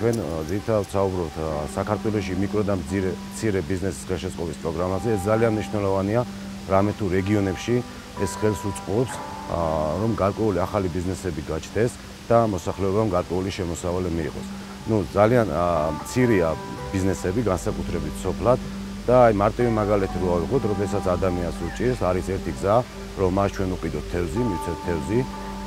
ჩვენ ძირითადად ვსაუბრობთ საქართველოში მიკრო და მცირე ბიზნესის ხელშეწყობის პროგრამაზე. ეს ძალიან მნიშვნელოვანია, რამე თუ რეგიონებში ეს ხელს უწყობს, რომ გარკვეული ახალი ბიზნესები გაჩნდეს და მოსახლეობამ გარკვეული შემოსავალი მიიღოს. ძალიან მცირეა ბიზნესები განსაკუთრებით სოფლად და აი მარტივი მაგალითი რო ავიღოთ, როდესაც ადამიანს უჭირს, არის ერთი გზა, რომ მას ჩვენ უყიდოთ თევზი, მივცეთ თევზი,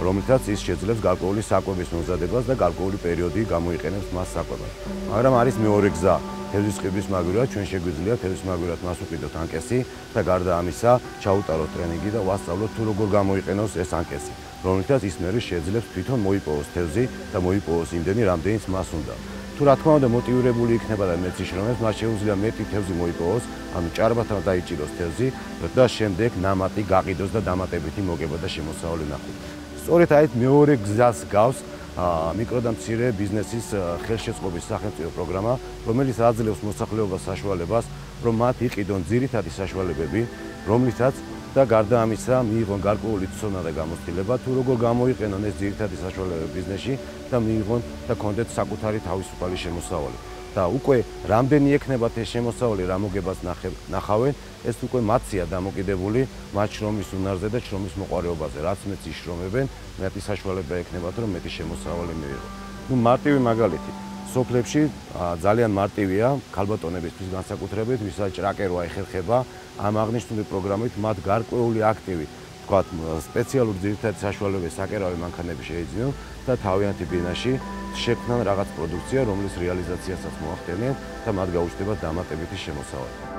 რომლითაც ის შეძლებს გარკვეული საკვების მომზადებას და გარკვეული პერიოდი გამოიყენებს მას საკვებად. მაგრამ არის მეორე გზა, თევზის ყიდვის მაგვირად ჩვენ შეგვიძლია თევზის მაგვირად მას უყიდოთ ანკესი და გარდა ამისა ჩაუტაროთ ტრენინგი და ვასწავლოთ თუ როგორ გამოიყენოს ეს ანკესი, რომლითაც ის მერე შეძლებს თვითონ მოიპოვოს თევზი და მოიპოვოს იმდენი, რამდენიც მას უნდა. თუ რა თქმა უნდა მოტივირებული იქნება და მეც იშრომებს, მას შეუძლია მეტი თევზი მოიპოვოს, ანუ ჭარბათა დაიჭიროს თევზი და შემდეგ ნამატი გაყიდოს და დამატებითი მოგება და შემოსავალი ნახოთ. სწორედ აი მეორე გზას გავს მიკრო და მცირე ბიზნესის ხელშეწყობის სახელმწიფო პროგრამა, რომელიც აძლევს მოსახლეობას საშუალებას, რომ მათ იყიდონ ძირითადი საშუალებები, რომლითაც და გარდა ამისა მიიღონ გარკვეული ცოდნა და გამოცდილება, თუ როგორ გამოიყენონ ეს ძირითადი საშუალებები ბიზნესში და მიიღონ და კონდეთ საკუთარი თავისუფალი შემოსავალი. და უკვე რამდენი ექნებათ ეს შემოსავალი, რა მოგებას ნახავენ, ეს უკვე მათია დამოკიდებული მათ შრომის უნარზე და შრომის მოყვარეობაზე, რაც მეც იშრომებენ, მეტი საშუალება ექნებათ, რომ მეტი შემოსავალი მიიღონ. მარტივი მაგალითი, სოფლებში ძალიან მარტივია ქალბატონებისთვის განსაკუთრებით, ვისაც ჭრაკერო აიხერხება, ამ აღნიშნული პროგრამით მათ გარკვეული აქტივი, თქვათ, სპეციალური ძირითადი საშუალებების საკერავი მანქანები შეიძინონ და თავიანთი ბინაში შექმნან რაღაც პროდუქცია, რომლის რეალიზაციასაც მოახდენიან და მათ გაუჩნდებათ დამატებითი შემოსავალი.